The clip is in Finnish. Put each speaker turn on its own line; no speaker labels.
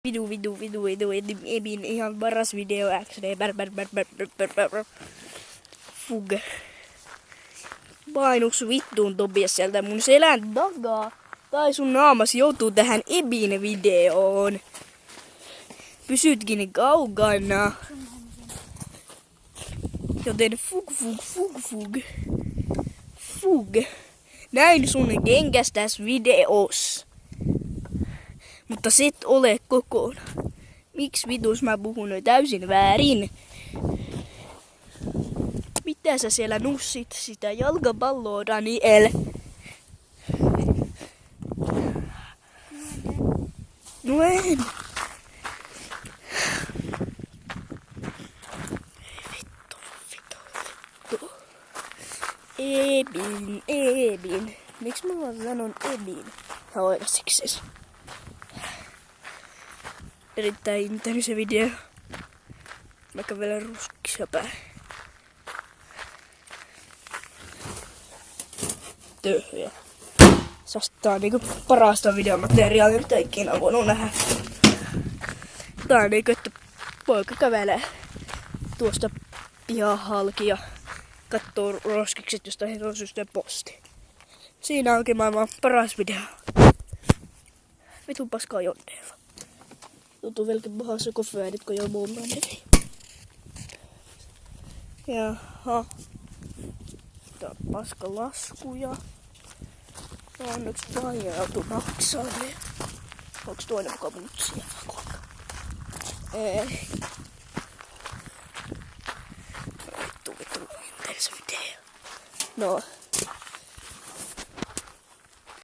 Vidu, Ebin ihan paras video XD. Fug. Painuks vittuun Tobias sieltä mun selän takaa. Tai sun naamas joutuu tähän Ebin videoon. Pysytkin kaukana. Joten fug. Näin sun kengäs tässä videossa. Mutta sit ole kokonaan. Miksi vitus mä puhun täysin väärin? Mitä sä siellä nussit sitä jalkapalloa, Daniel? No en. Vittu. Ebin. Miksi mä sanon Ebin? Oikeastikses. Erittäin intense se video. Mä kävelen ruskissa päin. Töhjä. Tää on niinku parasta videomateriaalia, mitä ikinä on voinut nähdä. Tää on niinku, että poika kävelee tuosta pihan halki ja kattoo roskikset, josta he on systeem posti. Siinä onkin maailman paras video. Vitun paskaa jonneilla. Tuntuu velkin pahassa kofeedit, kun jo muun meni. Jaha. Tää on paska laskuja. Onneksi vaija joutuu maksaa. Onks toinen mukaan mutsia? Ei. Vittu, miten se video? No.